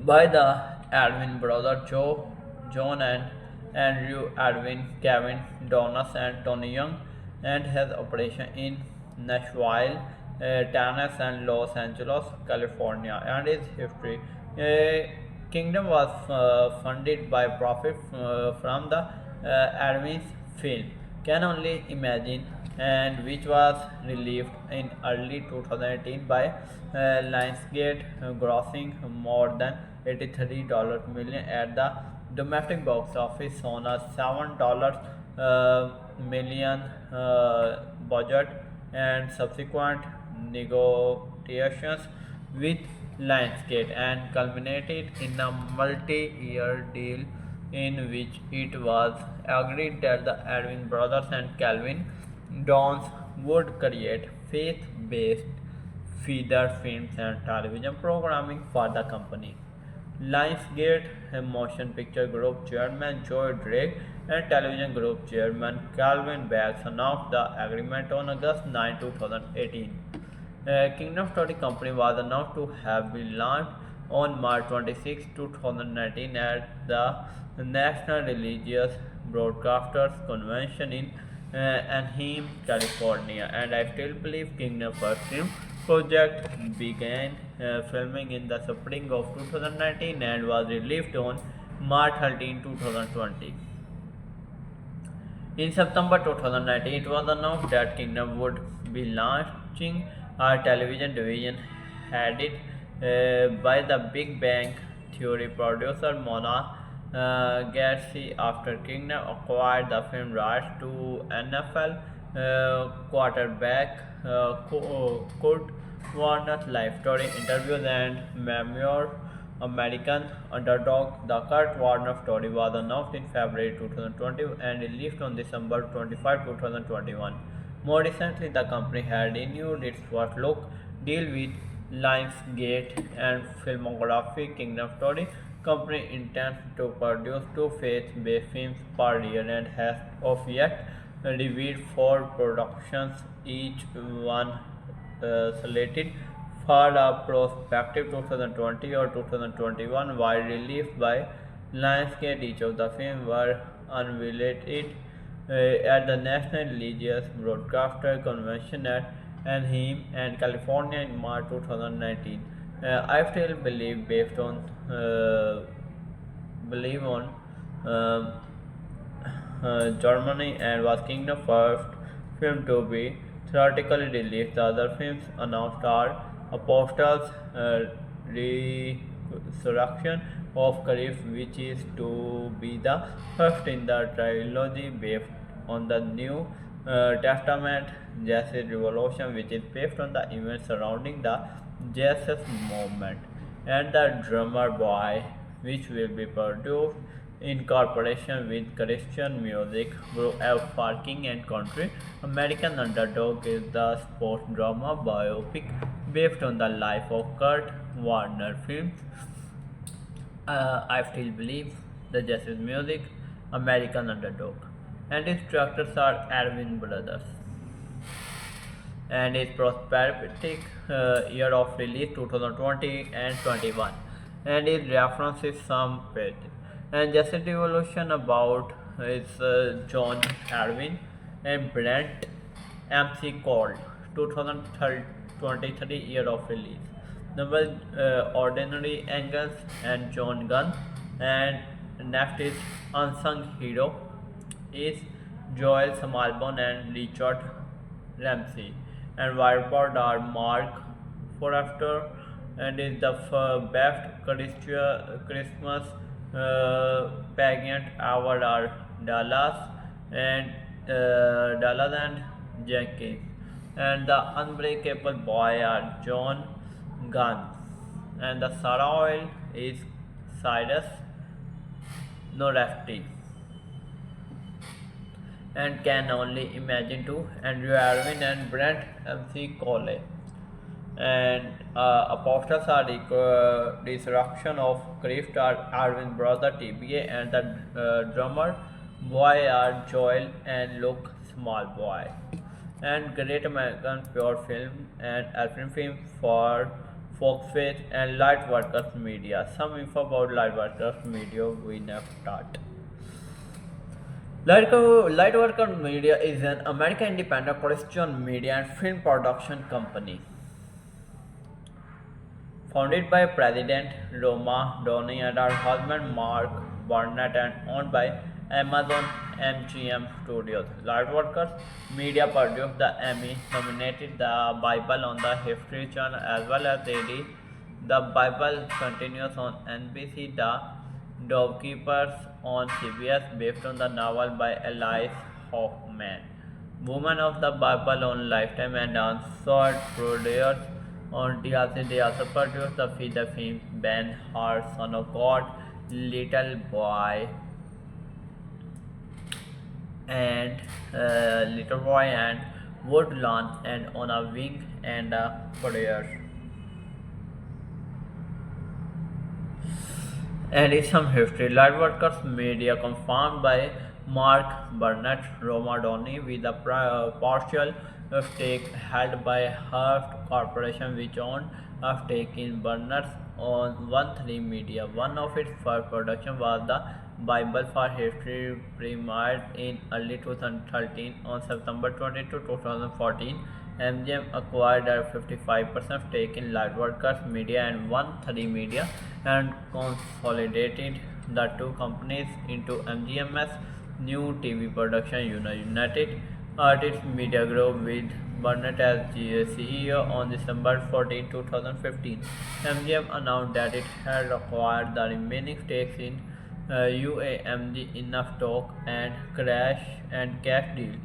by the Edwin brother Joe, John and Andrew Edwin, Kevin Donas and Tony Young, and has operation in Nashville, Tennessee and Los Angeles, California. And its history. Kingdom was funded by profit from the Edwin's film. Can only imagine, and which was released in early 2018 by Lionsgate, grossing more than $83 million at the domestic box office on a $7 million budget, and subsequent negotiations with Lionsgate and culminated in a multi-year deal in which it was agreed that the Edwin brothers and Calvin Dons would create faith-based feature films and television programming for the company. Lionsgate Motion Picture Group Chairman Joe Drake and Television Group Chairman Calvin Baggs announced the agreement on August 9, 2018. Kingdom Story Company was announced to have been launched on March 26, 2019 at the National Religious Broadcasters Convention in Anaheim, California, and I still believe Kingdom First Film project began filming in the spring of 2019 and was released on March 13, 2020. In September 2019, it was announced that Kingdom would be launching a television division headed by the Big Bang Theory producer Mona Garcia after Kingdom acquired the film rights to NFL quarterback Kurt Warner's life story, interviews, and memoir American Underdog. The Kurt Warner story was announced in February 2020 and released on December 25, 2021. More recently, the company had renewed its first look deal with Lionsgate and Filmography. Kingdom Story Company intends to produce two faith-based films per year and has of yet revealed four productions, each one slated for a prospective 2020 or 2021. While released by Lionsgate, each of the films were unveiled at the National Religious Broadcaster Convention at Anaheim and California in March 2019. I still believe on um, Germany and was Kingdom first film to be theatrically released. The other films announced are Apostles, Resurrection of Christ, which is to be the first in the trilogy based on the New Testament, Jesus Revolution, which is based on the events surrounding the Jesus movement, and the Drummer Boy, which will be produced in cooperation with Christian music group for King and Country. American Underdog is the sports drama biopic based on the life of Kurt Warner. Films I Still Believe, The Justice Music, American Underdog, and its directors are Erwin Brothers. And its prospective year of release 2020 and 21, and it references some page. And Justice Revolution about is John Erwin and Brent MC called 2023 year of release. Number Ordinary Angles and John Gunn, and next is Unsung Hero is Joel Smallbone and Richard Ramsey, and whiteboard are Mark Forrester, and is the best Christmas pageant award are and Dallas and Jenkins, and the Unbreakable Boy are John Gunn, and the Sarah Oil is Cyrus Norefti, and Can Only Imagine to Andrew Irwin and Brent MC Cole, and Apostles are Resurrection of Christ are Irwin brother TBA, and the drummer boy are Joel and Luke Smallboy, and Great American Pure Film and Alfred Film for Fox Faith, and Lightworkers Media. Some info about Lightworkers Media we never start. Lightworker Media is an American independent Christian media and film production company founded by President Roma Downey and her husband Mark Burnett and owned by Amazon MGM Studios. Lightworkers Media produced the Emmy-nominated The Bible on the History Channel as well as The Bible Continues on NBC, The Dovekeepers on CBS based on the novel by Alice Hoffman. Women of the Bible on Lifetime and answered producers on TLC. They also produced the feature film Ben Hur, Son of God, Little Boy and Woodlawn and On a Wing and a Prayer. And in some history, Lightworkers Media confirmed by Mark Burnett, Roma Downey with a partial stake held by Hearst Corporation, which owned a stake in Burnett's on 13 Media. One of its first productions was the Bible for History, premiered in early 2013. On September 22, 2014, MGM acquired a 55% stake in Lightworkers Media and 13 Media and consolidated the two companies into MGM's new TV production unit, United Artists Media Group, with Burnett as CEO. On December 14, 2015, MGM announced that it had acquired the remaining stakes in UAMG in a stock and cash deal,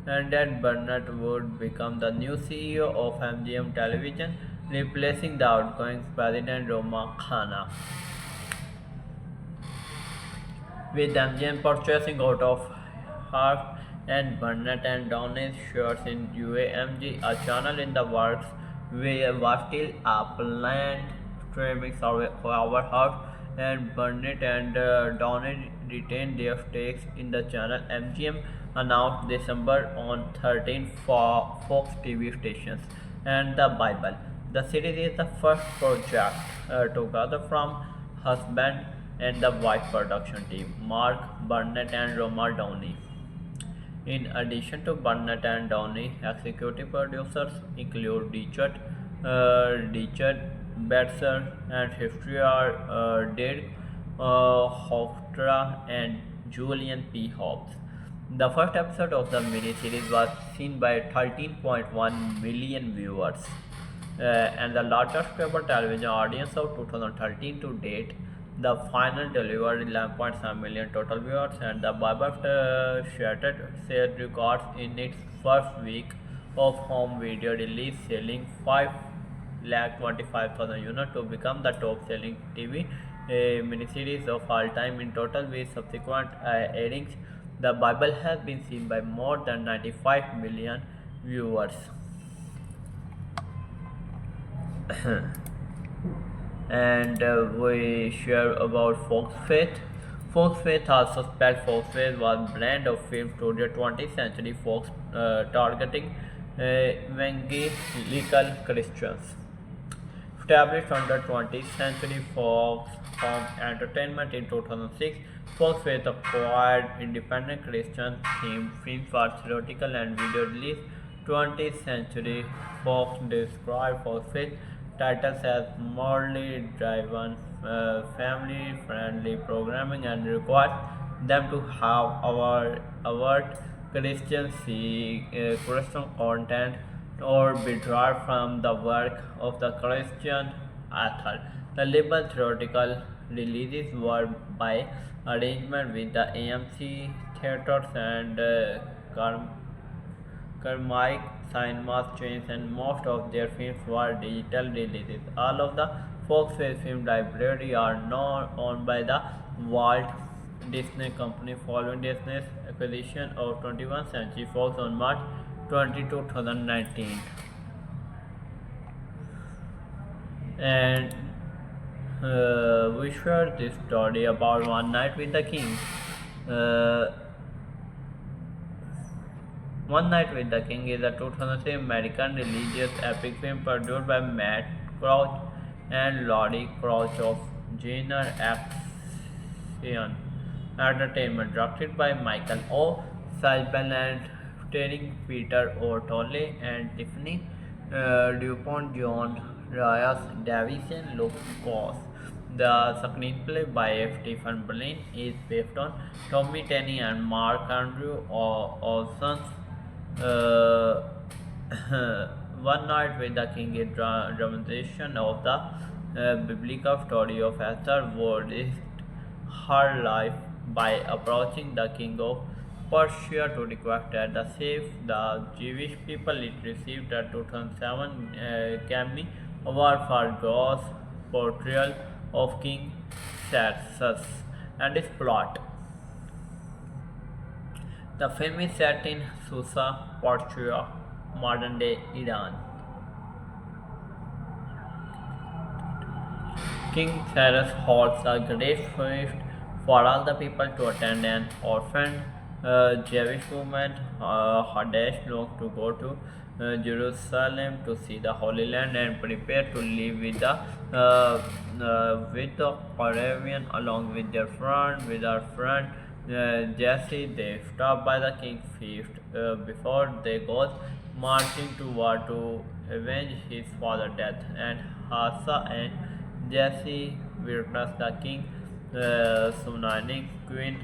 and that Burnett would become the new CEO of MGM Television, replacing the outgoing president Roma Khanna. With MGM purchasing out of Hart and Burnett and Downey's shares in UAMG, a channel in the works was still a planned streaming service. However, Hart and Burnett and Downey retained their stakes in the channel. MGM announced December on 13 for Fox TV stations and The Bible. The series is the first project together from husband and the wife production team, Mark Burnett and Roma Downey. In addition to Burnett and Downey, executive producers include Richard Betzer and Historia Dirk Hofstra and Julian P. Hobbs. The first episode of the miniseries was seen by 13.1 million viewers, and the largest ever television audience of 2013 to date. The final delivered 11.7 million total viewers, and the Bible shattered sales records in its first week of home video release, selling 5,25,000 units to become the top-selling TV miniseries of all time. In total, with subsequent airings, the Bible has been seen by more than 95 million viewers. And we share about Fox Faith. Fox Faith, also spelled Fox Faith, was brand of film studio 20th Century Fox targeting evangelical Christians. Established under 20th Century Fox Home Entertainment in 2006, Fox Faith acquired independent Christian themed films for theatrical and video release. 20th Century Fox described Fox Faith titles as morally driven, family friendly programming and requires them to have overt Christian content or be derived from the work of the Christian author. The liberal theatrical releases were by arrangement with the AMC Theatres and Carmike Cinemas chains, and most of their films were digital releases. All of the Fox film library are now owned by the Walt Disney Company following Disney's acquisition of 21st Century Fox on March 22, 2019. And we shared this story about One Night with the King. One Night with the King is a 2006 American religious epic film produced by Matt Crouch and Laurie Crouch of Genre Action Entertainment, directed by Michael O. Salzman and starring Peter O'Toole and Tiffany DuPont, John Reyes Davis, and Luke Coss. The screenplay by Stephen Berlin is based on Tommy Tenney and Mark Andrew Olson's uh, One Night with the King, a dramatization of the biblical story of Esther, who risked her life by approaching the king of Persia to request that the save the Jewish people. It received a 2007 Grammy Award for gross portrayal of King Xerxes and his plot. The film is set in Susa, Persia, modern day Iran. King Cyrus holds a great feast for all the people to attend. An orphaned Jewish woman, Hadash, longs to go to Jerusalem to see the Holy Land and prepare to live with the Arabian along with her friend Jesse. They stop by the king's feast before they go marching to war to avenge his father's death. And Hassa and Jesse witness the king summoning Queen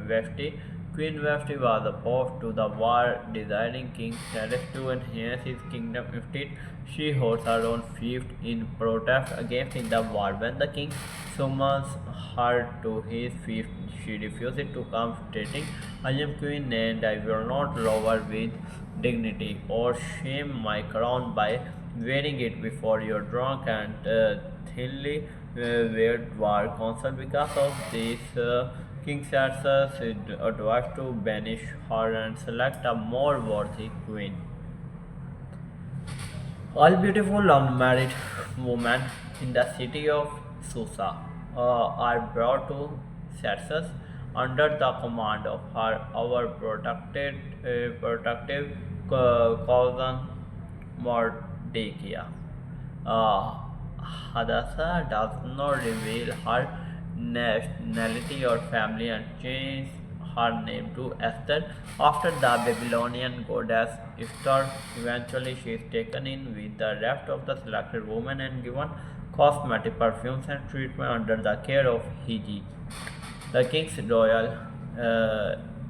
Vashti. Queen Vashti was opposed to the war, desiring King Cyrus to enhance his kingdom. Instead, she holds her own feast in protest against the war. When the king summons her to his feast, she refuses to come, stating, "I am queen and I will not lower with dignity or shame my crown by wearing it before your drunk and thinly weird war council." Because of this, King Xerxes is advised to banish her and select a more worthy queen. All beautiful unmarried women in the city of Susa are brought to Xerxes under the command of our protective cousin Mordecai. Uh, Hadassah does not reveal her nationality or family and changes her name to Esther after the Babylonian goddess Ishtar. Eventually, she is taken in with the rest of the selected women and given cosmetic perfumes and treatment under the care of Hiji, the king's royal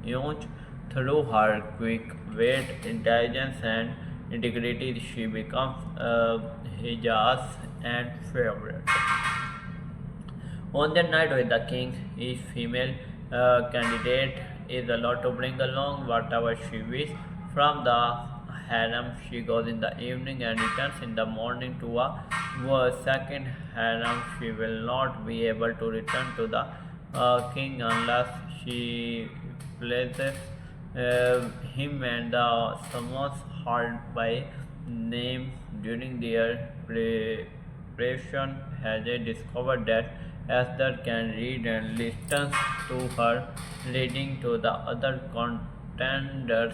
eunuch. Through her quick wit, intelligence, and integrity, she becomes Hijaz and favorite. On that night with the king, each female candidate is allowed to bring along whatever she wishes from the harem. She goes in the evening and returns in the morning to a second harem. She will not be able to return to the king unless she places him and the summons her by name. During their preparation, Hajj discovered that Esther can read and listens to her reading to the other contenders.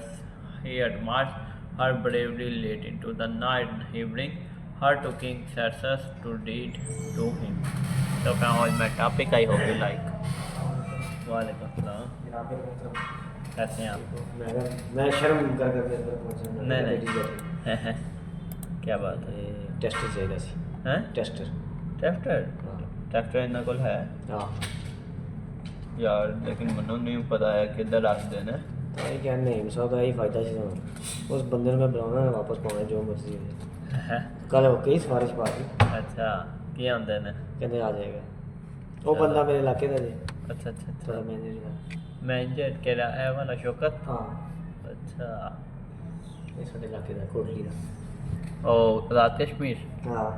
He admires her bravery. Late into the night, he brings her to King Xerxes to read to him. So, now is my topic. I hope you like. वालेकुम सलाम। कैसे हैं आप? मैं शर्म कर करके अंदर पहुंचा नहीं क्या बात है? टेस्टर चाहिए सी हैं? टेस्टर टेस्टर टेस्टर इन्हों को है हाँ यार, लेकिन मनु नहीं पता है किधर रख देना। ये क्या नहीं सौ का ही फायदा से उस बंदे ने मैं बुलाना वापस पाना जो मर्जी है कल हो कई सिफारिश पा दी। अच्छा की आंदे ने कहते आ जाएगा वो बंदा मेरे इलाके का जी। अच्छा अच्छा थोड़ा अच्छा मैनेजर के है वाला शौकत। हाँ अच्छा इस वाले इलाके का कोटली का ओ आज़ाद कश्मीर। हाँ